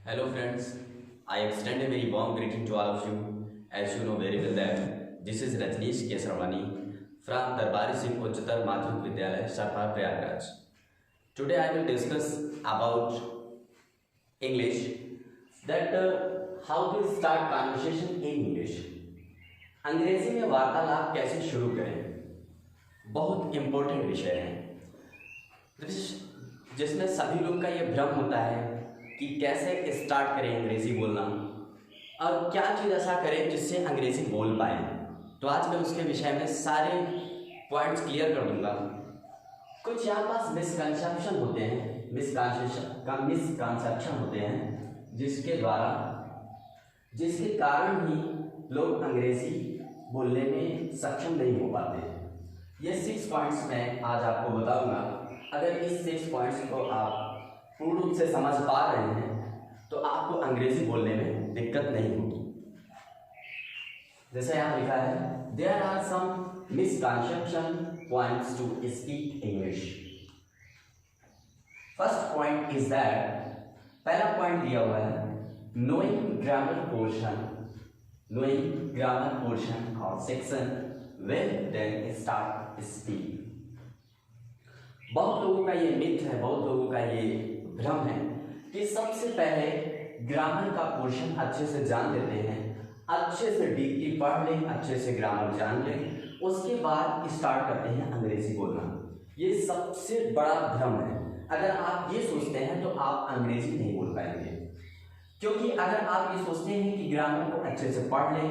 Hello friends, I extend a very warm greeting to all of you. As you know very well that this is Rajneesh Kesarwani from Darbari Singh Uchchatar Madhyamik Vidyalaya, Sarpar Prayagraj. Today I will discuss about English that how to start conversation in English. अंग्रेजी में वार्तालाप कैसे शुरू करें, बहुत important विषय है जिसमें सभी लोग का ये भ्रम होता है कि कैसे स्टार्ट करें अंग्रेज़ी बोलना और क्या चीज़ ऐसा करें जिससे अंग्रेज़ी बोल पाए। तो आज मैं उसके विषय में सारे पॉइंट्स क्लियर कर दूंगा। कुछ यहाँ पास मिसकंसेप्शन होते हैं, मिसकंसेप्शन होते हैं जिसके कारण ही लोग अंग्रेज़ी बोलने में सक्षम नहीं हो पाते। ये 6 पॉइंट्स मैं आज आपको बताऊंगा। अगर इस 6 पॉइंट्स को आप पूर्ण रूप से समझ पा रहे हैं तो आपको अंग्रेजी बोलने में दिक्कत नहीं होगी। जैसे यहाँ लिखा है, there are some misconception points to speak English. First point is that, पहला पॉइंट दिया हुआ है, नोइंग ग्रामर पोर्शन और section well then start speak. बहुत लोगों का ये मिथ है, बहुत लोगों का ये भ्रम है कि सबसे पहले ग्रामर का पोर्शन अच्छे से जान लेते हैं, अच्छे से डीपली पढ़ लें, अच्छे से ग्रामर जान लें, उसके बाद स्टार्ट करते हैं अंग्रेजी बोलना। ये सबसे बड़ा भ्रम है। अगर आप ये सोचते हैं तो आप अंग्रेजी नहीं बोल पाएंगे, क्योंकि अगर आप ये सोचते हैं कि ग्रामर को अच्छे से पढ़ लें,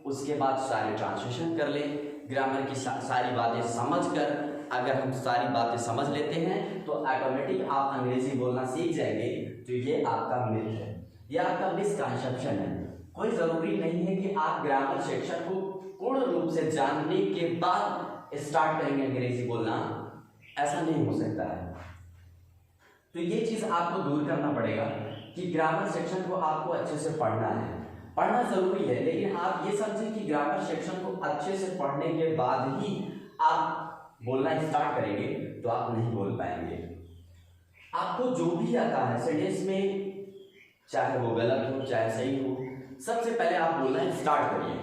उसके बाद सारे ट्रांसलेशन कर लें, ग्रामर की सारी बातें समझ कर अगर हम सारी बातें समझ लेते हैं तो ऑटोमेटिक आप अंग्रेजी बोलना सीख जाएंगे, तो ये आपका मिथ है, ये आपका मिसकंसेप्शन है। कोई ज़रूरी नहीं है कि आप ग्रामर सेक्शन को पूर्ण रूप से जानने के बाद स्टार्ट करेंगे अंग्रेजी बोलना, ऐसा नहीं हो सकता है। तो ये चीज़ आपको दूर करना पड़ेगा कि ग्रामर सेक्शन को आपको अच्छे से पढ़ना है, पढ़ना ज़रूरी है, लेकिन आप ये समझें कि ग्रामर सेक्शन को अच्छे से पढ़ने के बाद ही आप बोलना स्टार्ट करेंगे तो आप नहीं बोल पाएंगे। आपको जो भी आता है सेंटेंस में, चाहे वो गलत हो चाहे सही हो, सबसे पहले आप बोलना स्टार्ट करिए।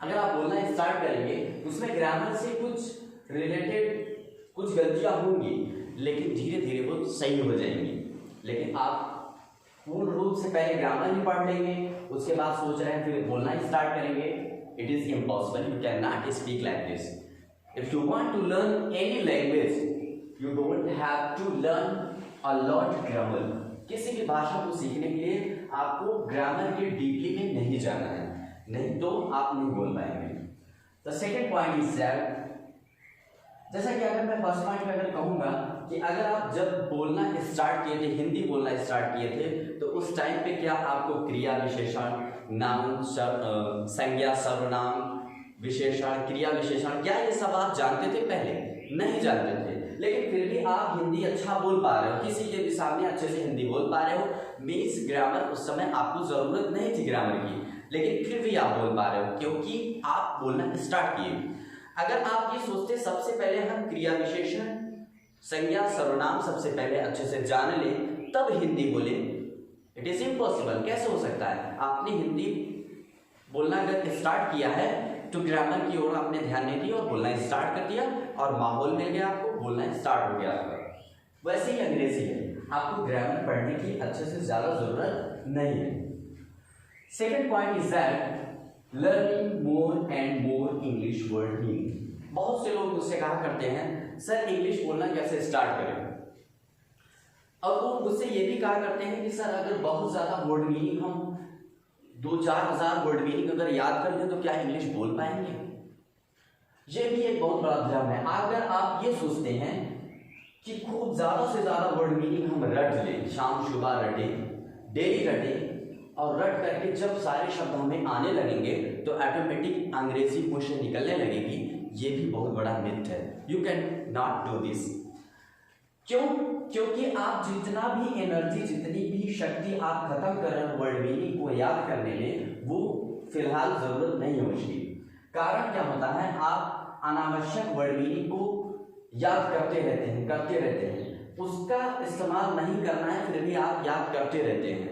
अगर आप बोलना स्टार्ट करेंगे उसमें ग्रामर से कुछ रिलेटेड कुछ गलतियां होंगी, लेकिन धीरे धीरे वो सही हो जाएंगी। लेकिन आप पूर्ण रूप से पहले ग्रामर ही पढ़ लेंगे, उसके बाद सोच रहे हैं फिर बोलना स्टार्ट करेंगे, it is impossible. You can not speak like this. If you want to learn any language, you don't have to learn a lot grammar. किसी भी भाषा को सीखने के लिए आपको ग्रामर के डीपली में नहीं जाना है, नहीं तो आप नहीं बोल पाएंगे। The second point is that, जैसा कि अगर मैं फर्स्ट पॉइंट में अगर कहूँगा कि अगर आप जब बोलना स्टार्ट किए थे, हिंदी बोलना स्टार्ट किए थे, तो उस टाइम पे क्या आपको क्रिया विशेषण, नाउन, संज्ञा, सर्वनाम, विशेषण, क्रिया विशेषण, क्या ये सब आप जानते थे? पहले नहीं जानते थे, लेकिन फिर भी आप हिंदी अच्छा बोल पा रहे हो, किसी के भी सामने अच्छे से हिंदी बोल पा रहे हो। मीन्स ग्रामर उस समय आपको जरूरत नहीं थी ग्रामर की, लेकिन फिर भी आप बोल पा रहे हो क्योंकि आप बोलना स्टार्ट किए। अगर आप ये सोचते सबसे पहले हम क्रिया विशेषण, संज्ञा, सर्वनाम सबसे पहले अच्छे से जान ले तब हिंदी बोले, इट इज इम्पॉसिबल। कैसे हो सकता है? आपने हिंदी बोलना अगर स्टार्ट किया है तो ग्रामर की ओर आपने ध्यान नहीं दिया और बोलना स्टार्ट कर दिया और माहौल मिल गया, आपको बोलना स्टार्ट हो गया आपका। वैसे ही अंग्रेजी है, आपको ग्रामर पढ़ने की अच्छे से ज़्यादा ज़रूरत नहीं है। Second point is that learning more and more English word meaning. बहुत से लोग मुझसे कहा करते हैं, सर इंग्लिश बोलना कैसे स्टार्ट करें, और वो मुझसे ये भी कहा करते हैं कि सर अगर बहुत ज़्यादा वर्ड मीनिंग हम 2-4 हज़ार वर्ड मीनिंग अगर याद कर लें तो क्या इंग्लिश बोल पाएंगे? ये भी एक बहुत बड़ा भ्रम है। अगर आप ये सोचते हैं कि खूब ज़्यादा से ज़्यादा वर्ड मीनिंग हम रट लें, शाम सुबह रटें, डेली रटें, और रट करके जब सारे शब्द हमें आने लगेंगे तो ऑटोमेटिक अंग्रेजी मुंह से निकलने लगेगी, ये भी बहुत बड़ा मिथ है। You can not do this. क्यों? क्योंकि आप जितना भी एनर्जी, जितनी भी शक्ति आप खत्म कर रहे हो वर्ड मीनिंग को याद करने में, वो फिलहाल जरूरत नहीं है उसकी। कारण क्या होता है, आप अनावश्यक वर्ड मीनिंग को याद करते रहते हैं, उसका इस्तेमाल नहीं करना है, फिर भी आप याद करते रहते हैं।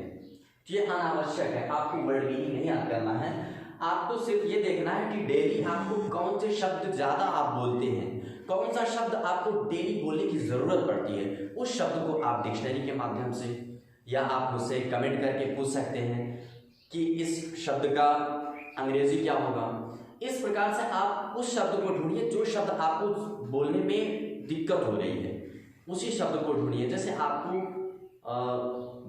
ये अनावश्यक है, आपको वर्ड मीनिंग नहीं याद करना है। आपको सिर्फ ये देखना है कि डेली आपको कौन से शब्द ज्यादा आप बोलते हैं, कौन सा शब्द आपको डेली बोलने की जरूरत पड़ती है। उस शब्द को आप डिक्शनरी के माध्यम से या आप मुझसे कमेंट करके पूछ सकते हैं कि इस शब्द का अंग्रेजी क्या होगा। इस प्रकार से आप उस शब्द को ढूंढिए जो शब्द आपको बोलने में दिक्कत हो रही है, उसी शब्द को ढूंढिए। जैसे आपको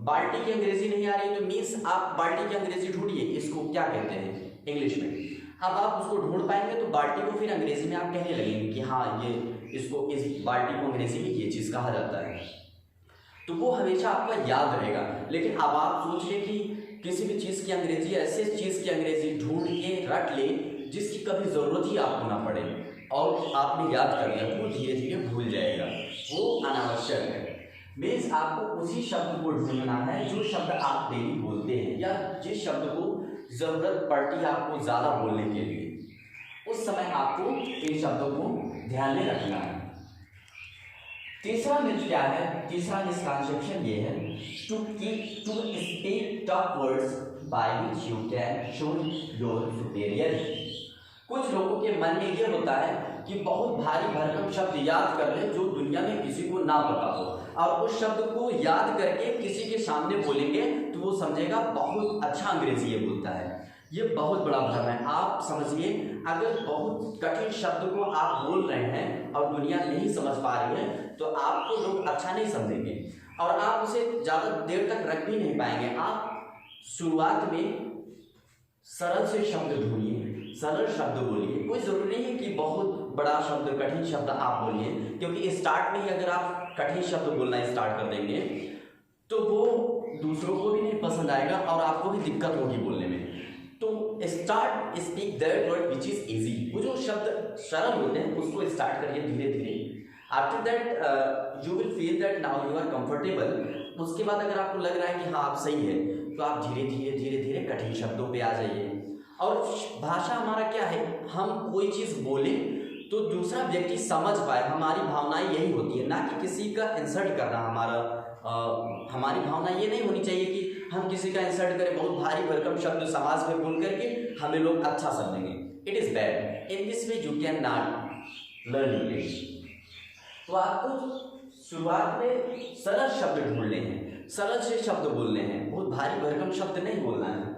बाल्टी की अंग्रेजी नहीं आ रही तो मीन्स आप बाल्टी की अंग्रेजी ढूंढिए, इसको क्या कहते हैं इंग्लिश में। अब आप उसको ढूंढ पाएंगे तो बाल्टी को फिर अंग्रेजी में आप कहने लगेंगे कि हाँ ये इसको, इस बाल्टी को अंग्रेजी में ये चीज़ कहा जाता है, तो वो हमेशा आपका याद रहेगा। लेकिन अब आप सोचिए कि किसी भी चीज़ की अंग्रेजी, ऐसे चीज़ की अंग्रेजी ढूंढ के रट ले जिसकी कभी ज़रूरत ही आपको ना पड़े और आपने याद कर लिया तो वो धीरे धीरे भूल जाएगा, वो अनावश्यक है। मीन्स आपको उसी शब्द को ढूंढना है जो शब्द आप डेली बोलते हैं या जिस शब्द को ज़रूरत पड़ती है आपको ज़्यादा बोलने के लिए, उस समय आपको इन शब्दों को ध्यान में रखना है। तीसरा मिथ क्या है, तीसरा मिसकंसेप्शन ये है, to speak tough words by which you can show your superiority. कुछ लोगों के मन में ये होता है कि बहुत भारी भरकम शब्द याद कर ले जो दुनिया में किसी को ना पता हो, और उस शब्द को याद करके किसी के सामने बोलेंगे तो वो समझेगा बहुत अच्छा अंग्रेजी ये बोलता है। ये बहुत बड़ा भ्रम है। आप समझिए, अगर बहुत कठिन शब्द को आप बोल रहे हैं और दुनिया नहीं समझ पा रही है तो आपको लोग अच्छा नहीं समझेंगे और आप उसे ज़्यादा देर तक रख भी नहीं पाएंगे। आप शुरुआत में सरल से शब्द ढूंढिए, सरल शब्द बोलिए। कोई ज़रूरी नहीं है कि बहुत बड़ा शब्द, कठिन शब्द आप बोलिए, क्योंकि स्टार्ट में ही अगर आप कठिन शब्द बोलना स्टार्ट कर देंगे तो वो दूसरों को भी नहीं पसंद आएगा और आपको भी दिक्कत होगी बोलने में। तो start speak that word which is easy. वो जो शब्द सरल होते हैं उसको स्टार्ट करिए धीरे धीरे। After that you will feel that now you are comfortable. उसके बाद अगर आपको लग रहा है कि हाँ आप सही है तो आप धीरे धीरे कठिन शब्दों पे आ जाइए। और भाषा हमारा क्या है, हम कोई चीज़ बोले तो दूसरा व्यक्ति समझ पाए, हमारी भावनाएं यही होती है, ना कि किसी का इंसल्ट करना। हमारी भावना ये नहीं होनी चाहिए कि हम किसी का इंसल्ट करें, बहुत भारी भरकम शब्द समाज में बोल करके हमें लोग अच्छा समझेंगे। It is bad. In this way you can not learn English. तो आपको शुरुआत में सरल शब्द ढूंढने हैं, सरल से शब्द बोलने हैं, बहुत भारी भरकम शब्द नहीं बोलना है।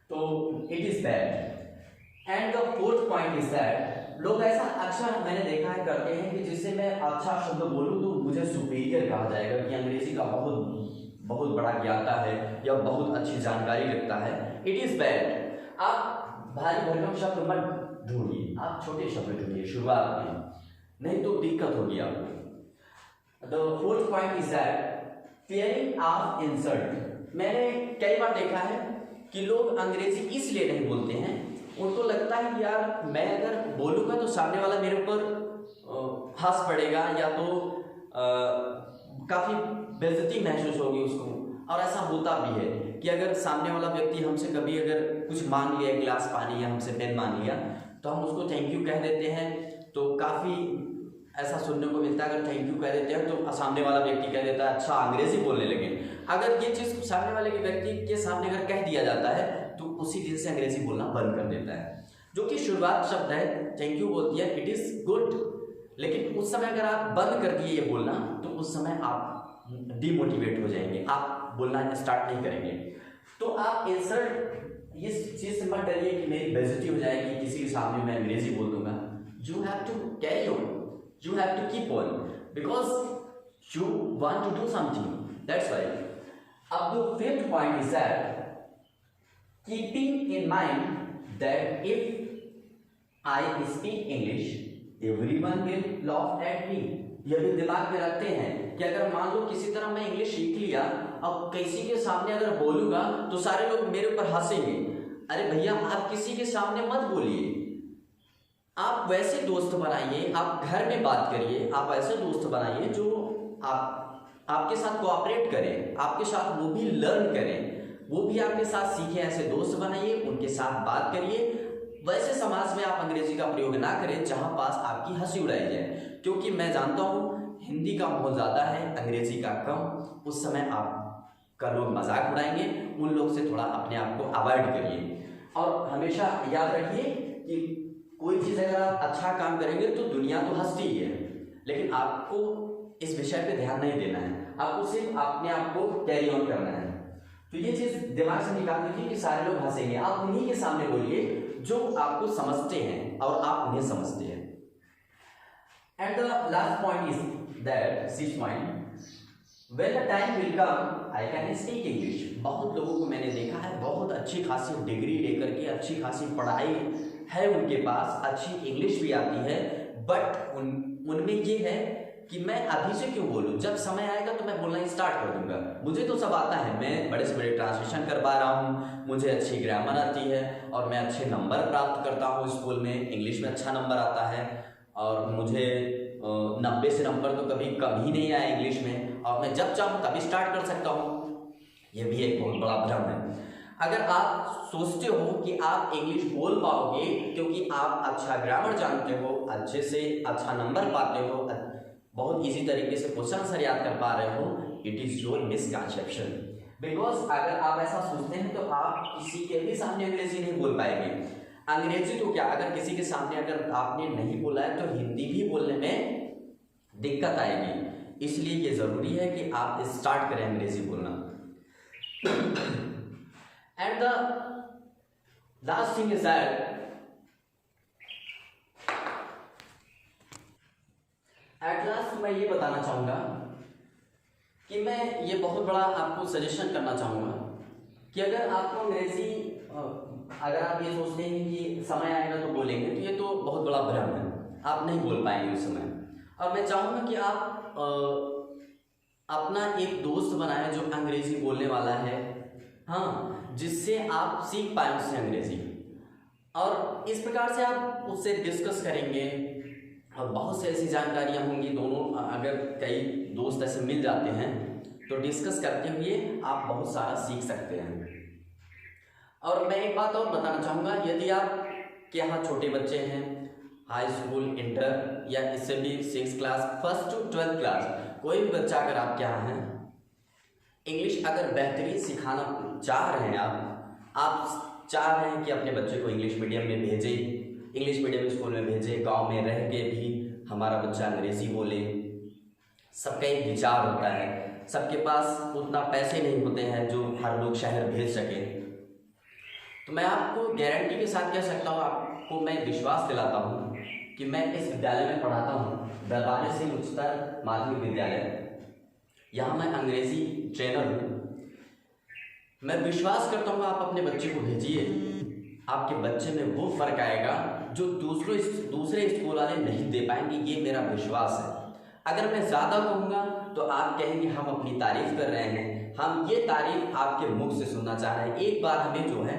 तो it is bad. And the fourth point is that लोग ऐसा अक्सर मैंने देखा है करते हैं कि जिससे मैं अच्छा शब्द बोलूँ तो मुझे सुपीरियर कहा जाएगा कि अंग्रेजी का बहुत बड़ा ज्ञाता है या बहुत अच्छी जानकारी रखता है। It is bad. आप भारी भरकम शब्द मत ढूंढिए, आप छोटे शब्द ढूंढिए शुरुआत में, नहीं तो दिक्कत होगी आपको। The fourth point is that fearing of insult. मैंने कई बार देखा है कि लोग अंग्रेजी इसलिए नहीं बोलते हैं, उनको लगता है कि यार मैं अगर बोलूँगा तो सामने वाला मेरे ऊपर हंस पड़ेगा या तो काफ़ी बेइज्जती महसूस होगी उसको। और ऐसा होता भी है कि अगर सामने वाला व्यक्ति हमसे कभी अगर कुछ मांग लिया, गिलास पानी या हमसे पेन मांग लिया, तो हम उसको थैंक यू कह देते हैं। तो काफ़ी ऐसा सुनने को मिलता है, अगर थैंक यू कह देते हैं तो सामने वाला व्यक्ति कह देता है अच्छा अंग्रेजी बोलने लगे। अगर ये चीज़ सामने वाले के व्यक्ति के सामने अगर कह दिया जाता है तो उसी दिन से अंग्रेजी बोलना बंद कर देता है। जो कि शुरुआत शब्द है, थैंक यू बोल दिया, इट इज़ गुड, लेकिन उस समय अगर आप बंद कर दिए ये बोलना तो उस समय आप डिमोटिवेट हो जाएंगे, आप बोलना स्टार्ट नहीं करेंगे। तो आप इंसल्ट इस चीज़ से मत डरिए कि मेरी बेइज्जती हो जाएगी, किसी के सामने मैं अंग्रेजी बोल दूंगा। You have to carry on, you have to keep on because you want to do something, that's why. Up to fifth point is that keeping in mind that if I speak English everyone will laugh at me। यह भी दिमाग में रखते हैं कि अगर मान लो किसी तरह मैं इंग्लिश सीख लिया, अब किसी के सामने अगर बोलूंगा तो सारे लोग मेरे ऊपर हंसेंगे। अरे भैया आप किसी के सामने मत बोलिए, आप वैसे दोस्त बनाइए, आप घर में बात करिए, आप ऐसे दोस्त बनाइए जो आपके साथ कोऑपरेट करें, आपके साथ वो भी लर्न करें, वो भी आपके साथ सीखें। ऐसे दोस्त बनाइए, उनके साथ बात करिए। वैसे समाज में आप अंग्रेजी का प्रयोग ना करें जहां पास आपकी हंसी उड़ाई जाए, क्योंकि मैं जानता हूं हिंदी का बहुत ज़्यादा है, अंग्रेजी का कम। उस समय आप का लोग मजाक उड़ाएंगे, उन लोग से थोड़ा अपने आप को अवॉइड करिए। और हमेशा याद रखिए कि कोई चीज़ अगर आप अच्छा काम करेंगे तो दुनिया तो हंसती ही है, लेकिन आपको इस विषय पे ध्यान नहीं देना है, आपको सिर्फ अपने आप को कैरी ऑन करना है। तो ये चीज़ दिमाग से निकाल दीजिए कि सारे लोग हंसेंगे, आप उन्हीं के सामने बोलिए जो आपको समझते हैं और आप उन्हें समझते हैं। And the last point is that 6th point, when the time will come I can speak English। बहुत लोगों को मैंने देखा है बहुत अच्छी खासी डिग्री लेकर के, अच्छी खासी पढ़ाई है उनके पास, अच्छी इंग्लिश भी आती है, बट उनमें ये है कि मैं अभी से क्यों बोलूं, जब समय आएगा तो मैं बोलना स्टार्ट कर दूंगा, मुझे तो सब आता है, मैं बड़े से बड़े ट्रांसलेशन कर पा रहा हूँ, मुझे अच्छी ग्रामर आती है और मैं अच्छे नंबर प्राप्त करता हूँ स्कूल में, इंग्लिश में अच्छा नंबर आता है और मुझे 90 से नंबर तो कभी नहीं आया इंग्लिश में, और मैं जब चाहूँ तभी स्टार्ट कर सकता हूँ। ये भी एक बहुत बड़ा भ्रम है। अगर आप सोचते हो कि आप इंग्लिश बोल पाओगे क्योंकि आप अच्छा ग्रामर जानते हो, अच्छे से अच्छा नंबर पाते हो, बहुत इजी तरीके से क्वेश्चन आंसर याद कर पा रहे हो, it is your misconception. Because अगर आप ऐसा सोचते हैं तो आप किसी के भी सामने अंग्रेजी नहीं बोल पाएंगे। अंग्रेजी तो क्या, अगर किसी के सामने अगर आपने नहीं बोला है तो हिंदी भी बोलने में दिक्कत आएगी, इसलिए ये जरूरी है कि आप स्टार्ट करें अंग्रेजी बोलना। And the last thing is that at last मैं ये बताना चाहूँगा कि मैं ये बहुत बड़ा आपको सजेशन करना चाहूँगा कि अगर आपको अंग्रेजी, अगर आप ये सोचते हैं कि समय आएगा तो बोलेंगे, तो ये तो बहुत बड़ा भ्रम है, आप नहीं बोल पाएंगे उस समय। और मैं चाहूँगा कि आप अपना एक दोस्त बनाएं जो अंग्रेजी बोलने वाला है, हाँ, जिससे आप सीख पाएँ उससे अंग्रेजी, और इस प्रकार से आप उससे डिस्कस करेंगे और बहुत सी ऐसी जानकारियाँ होंगी। दोनों अगर कई दोस्त ऐसे मिल जाते हैं तो डिस्कस करते हुए आप बहुत सारा सीख सकते हैं। और मैं एक बात और बताना चाहूँगा, यदि आप के यहाँ छोटे बच्चे हैं, हाई स्कूल, इंटर या इससे भी 6th class, 1st to 12th class, कोई भी बच्चा अगर आपके यहाँ है, इंग्लिश अगर बेहतरीन सिखाना चाह रहे हैं, आप चाह रहे हैं कि अपने बच्चे को इंग्लिश मीडियम में भेजें, इंग्लिश मीडियम स्कूल में भेजें, गांव में रह के भी हमारा बच्चा अंग्रेजी बोले, सबका एक विचार होता है, सबके पास उतना पैसे नहीं होते हैं जो हर लोग शहर भेज सके, तो मैं आपको गारंटी के साथ कह सकता हूँ, आपको मैं विश्वास दिलाता हूँ कि मैं इस विद्यालय में पढ़ाता हूँ, दरबार सिंह उच्चतर माध्यमिक विद्यालय, यहाँ मैं अंग्रेजी ट्रेनर हूँ। मैं विश्वास करता हूँ आप अपने बच्चे को भेजिए, आपके बच्चे में वो फर्क आएगा जो दूसरे स्कूल वाले नहीं दे पाएंगे, ये मेरा विश्वास है। अगर मैं ज़्यादा कहूँगा तो आप कहेंगे हम अपनी तारीफ कर रहे हैं, हम ये तारीफ आपके मुख से सुनना चाह रहे हैं। एक बार हमें जो है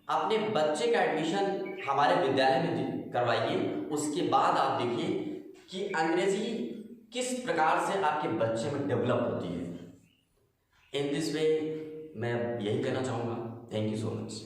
अपने बच्चे का एडमिशन हमारे विद्यालय में करवाइए, उसके बाद आप देखिए कि अंग्रेजी किस प्रकार से आपके बच्चे में डेवलप होती है। इन दिस वे मैं यही कहना चाहूँगा। Thank you so much.